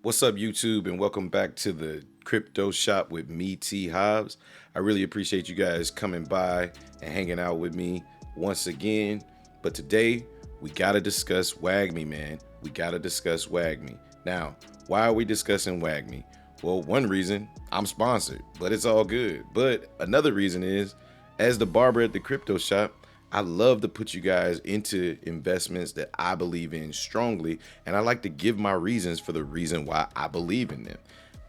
What's up, YouTube, and welcome back to the Crypto Shop with me, T.HOBBS. I really appreciate you guys coming by and hanging out with me once again. But today, we got to discuss WAGMI, man. We got to discuss WAGMI. Now, why are we discussing WAGMI? Well, one reason, I'm sponsored, but it's all good. But another reason is, as the barber at the Crypto Shop, I love to put you guys into investments that I believe in strongly, and I like to give my reasons for the reason why I believe in them.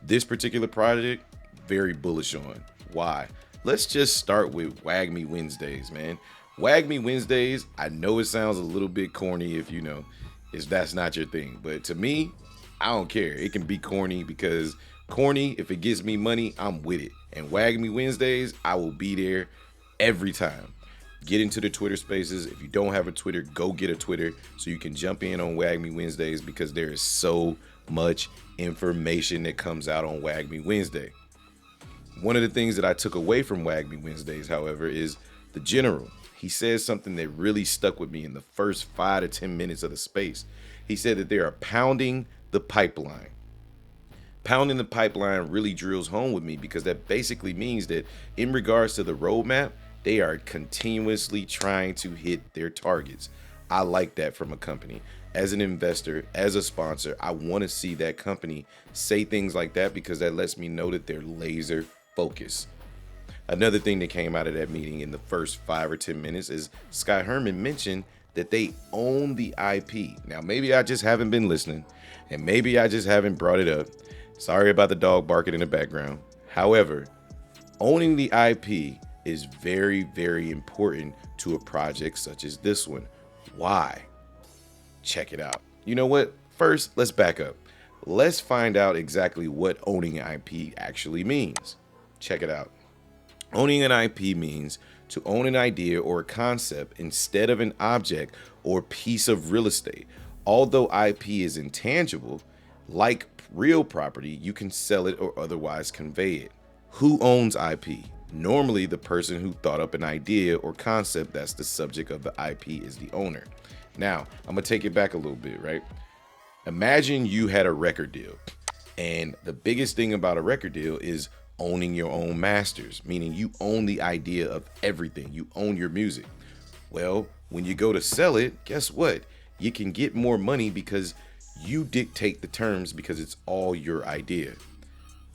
This particular project, very bullish on. Why? Let's just start with WAGMI Wednesdays, man. WAGMI Wednesdays, I know it sounds a little bit corny if that's not your thing, but to me, I don't care. It can be corny because corny, if it gives me money, I'm with it. And WAGMI Wednesdays, I will be there every time. Get into the Twitter spaces. If you don't have a Twitter, go get a Twitter so you can jump in on WAGMI Wednesdays because there is so much information that comes out on WAGMI Wednesday. One of the things that I took away from WAGMI Wednesdays, however, is the general. He says something that really stuck with me in the first 5 to 10 minutes of the space. He said that they are pounding the pipeline. Pounding the pipeline really drills home with me because that basically means that in regards to the roadmap, they are continuously trying to hit their targets. I like that from a company. As an investor, as a sponsor, I want to see that company say things like that because that lets me know that they're laser focused. Another thing that came out of that meeting in the first 5 or 10 minutes is Sky Herman mentioned that they own the IP. Now, maybe I just haven't been listening, and maybe I just haven't brought it up. Sorry about the dog barking in the background. However, owning the IP is very, very important to a project such as this one. Why? Check it out. You know what? First, let's back up. Let's find out exactly what owning an IP actually means. Check it out. Owning an IP means to own an idea or a concept instead of an object or piece of real estate. Although IP is intangible, like real property, you can sell it or otherwise convey it. Who owns IP? Normally, the person who thought up an idea or concept that's the subject of the IP is the owner. Now, I'm gonna take it back a little bit, right? Imagine you had a record deal, and the biggest thing about a record deal is owning your own masters, meaning you own the idea of everything. You own your music. Well, when you go to sell it, guess what? You can get more money because you dictate the terms because it's all your idea.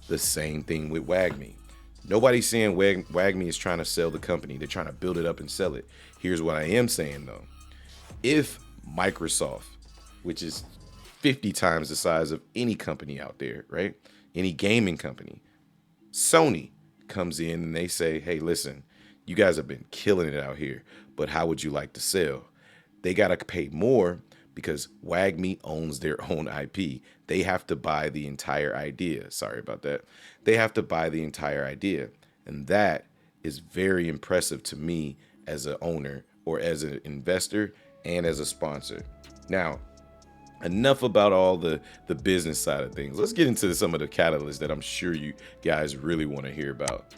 The same thing with WAGMI. Nobody's saying WAGMI is trying to sell the company. They're trying to build it up and sell it. Here's what I am saying though. If Microsoft, which is 50 times the size of any company out there, right? Any gaming company, Sony comes in and they say, hey, listen, you guys have been killing it out here, but how would you like to sell? They got to pay more because WAGMI owns their own IP. They have to buy the entire idea. Sorry about that. They have to buy the entire idea. And that is very impressive to me as an owner or as an investor and as a sponsor. Now, enough about all the business side of things. Let's get into some of the catalysts that I'm sure you guys really want to hear about.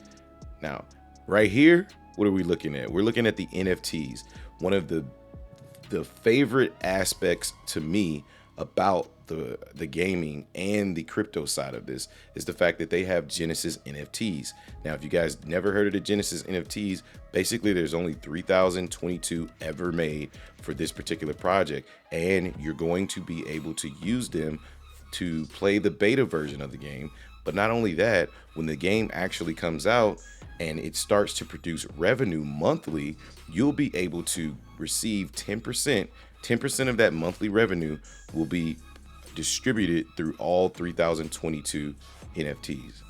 Now, right here, what are we looking at? We're looking at the NFTs. One of the favorite aspects to me about the gaming and the crypto side of this is the fact that they have Genesis NFTs. Now, if you guys never heard of the Genesis NFTs, basically there's only 3,022 ever made for this particular project, and you're going to be able to use them to play the beta version of the game. But not only that, when the game actually comes out and it starts to produce revenue monthly, you'll be able to receive 10%. 10% of that monthly revenue will be distributed through all 3,022 NFTs.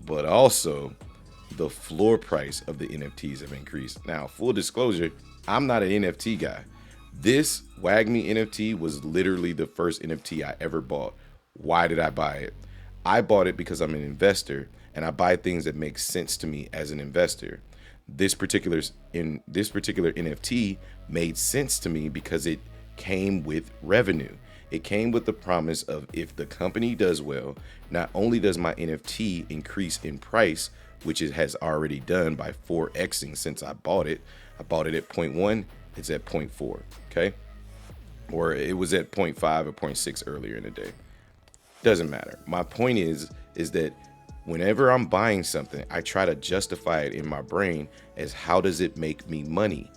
But also, the floor price of the NFTs have increased. Now, full disclosure, I'm not an NFT guy. This WAGMI NFT was literally the first NFT I ever bought. Why did I buy it? I bought it because I'm an investor and I buy things that make sense to me as an investor. This particular NFT made sense to me because it came with revenue. It came with the promise of if the company does well, not only does my NFT increase in price, which it has already done by 4xing since I bought it. I bought it at 0.1, it's at 0.4, okay? Or it was at 0.5 or 0.6 earlier in the day. Doesn't matter. My point is that whenever I'm buying something, I try to justify it in my brain as how does it make me money.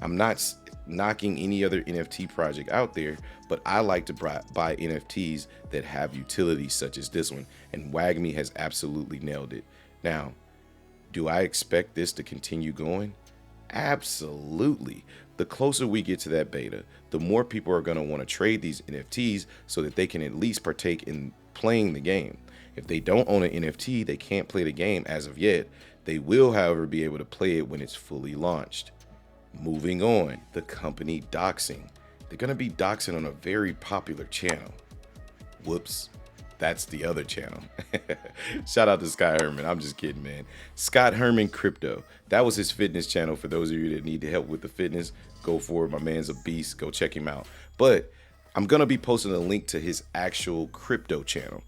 I'm not knocking any other NFT project out there, but I like to buy NFTs that have utilities such as this one, and WAGMI has absolutely nailed it. Now, do I expect this to continue going? Absolutely. The closer we get to that beta, the more people are going to want to trade these NFTs so that they can at least partake in playing the game. If they don't own an NFT, they can't play the game as of yet. They will, however, be able to play it when it's fully launched. Moving on, the company Doxing. They're going to be doxing on a very popular channel. Whoops. That's the other channel. Shout out to Scott Herman. I'm just kidding, man. Scott Herman Crypto. That was his fitness channel. For those of you that need help with the fitness, go for it. My man's a beast. Go check him out. But I'm going to be posting a link to his actual crypto channel.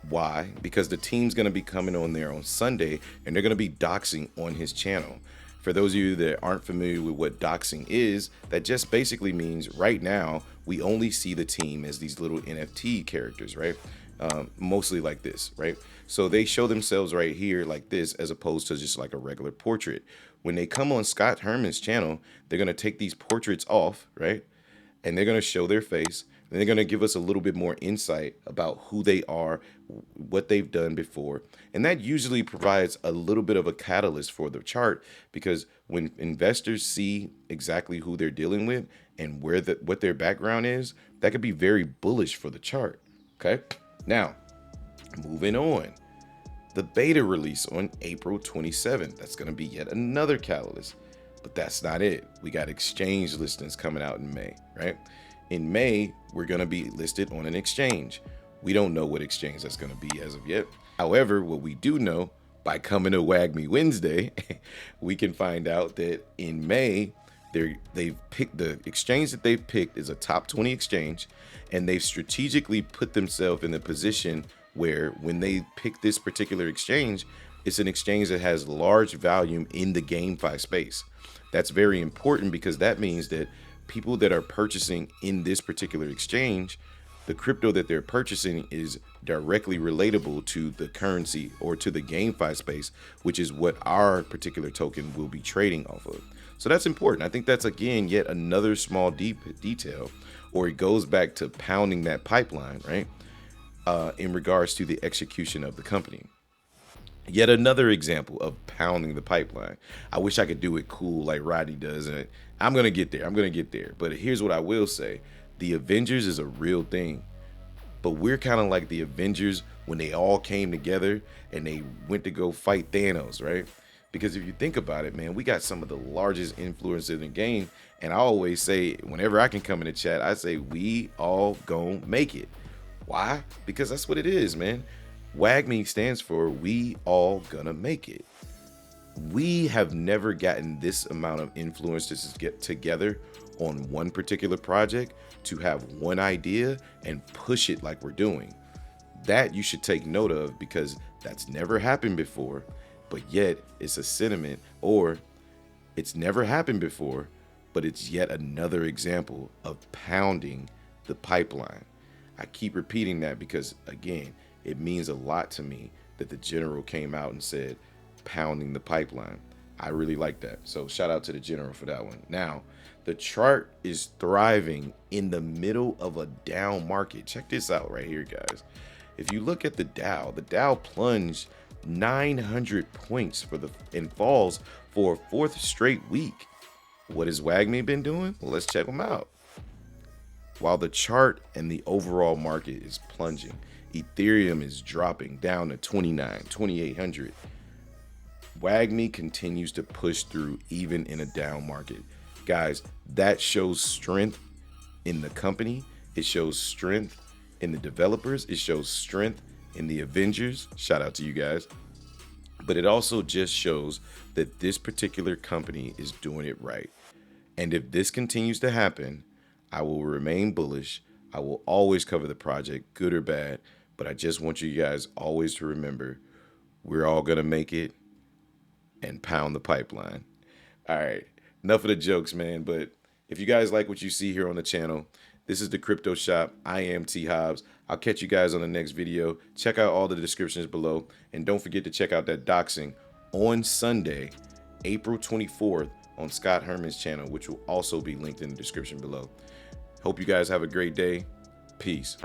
Why? Because the team's going to be coming on there on Sunday, and they're going to be doxing on his channel. For those of you that aren't familiar with what doxing is, that just basically means right now we only see the team as these little NFT characters, right? Mostly like this, right? So they show themselves right here like this, as opposed to just like a regular portrait. When they come on Scott Herman's channel, they're going to take these portraits off, right? And they're going to show their face. And they're going to give us a little bit more insight about who they are, what they've done before. And that usually provides a little bit of a catalyst for the chart, because when investors see exactly who they're dealing with and what their background is, that could be very bullish for the chart. Okay. Now, moving on, the beta release on April 27th. That's going to be yet another catalyst, but that's not it. We got exchange listings coming out in May, right? In May, we're going to be listed on an exchange. We don't know what exchange that's going to be as of yet. However, what we do know, by coming to WAGMI Wednesday, we can find out that in May, they've picked the exchange that they've picked is a top 20 exchange, and they've strategically put themselves in a position where when they pick this particular exchange, it's an exchange that has large volume in the GameFi space. That's very important because that means that people that are purchasing in this particular exchange, the crypto that they're purchasing is directly relatable to the currency or to the GameFi space, which is what our particular token will be trading off of. So that's important. I think that's, again, yet another small deep detail, or it goes back to pounding that pipeline, right? In regards to the execution of the company. Yet another example of pounding the pipeline. I wish I could do it cool like Rodney does, and I'm going to get there. I'm going to get there. But here's what I will say. The Avengers is a real thing. But we're kind of like the Avengers when they all came together and they went to go fight Thanos, right? Because if you think about it, man, we got some of the largest influencers in the game. And I always say, whenever I can come in the chat, I say, we all gon' make it. Why? Because that's what it is, man. WAGMI stands for we all gonna make it. We have never gotten this amount of influencers to get together on one particular project to have one idea and push it like we're doing. That you should take note of, because that's never happened before, but yet it's a sentiment, or it's never happened before, but it's yet another example of pounding the pipeline. I keep repeating that because, again, it means a lot to me that the general came out and said pounding the pipeline. I really like that. So shout out to the general for that one. Now, the chart is thriving in the middle of a down market. Check this out right here, guys. If you look at the Dow plunged 900 points and falls for a fourth straight week. What has WAGMI been doing? Well, let's check them out. While the chart and the overall market is plunging, Ethereum is dropping down to 2,800. WAGMI continues to push through even in a down market. Guys, that shows strength in the company. It shows strength in the developers. It shows strength in the Avengers. Shout out to you guys. But it also just shows that this particular company is doing it right. And if this continues to happen, I will remain bullish. I will always cover the project, good or bad. But I just want you guys always to remember, we're all going to make it and pound the pipeline. All right. Enough of the jokes, man. But if you guys like what you see here on the channel, this is the Crypto Shop. I am T.HOBBS. I'll catch you guys on the next video. Check out all the descriptions below. And don't forget to check out that doxing on Sunday, April 24th on Scott Herman's channel, which will also be linked in the description below. Hope you guys have a great day. Peace.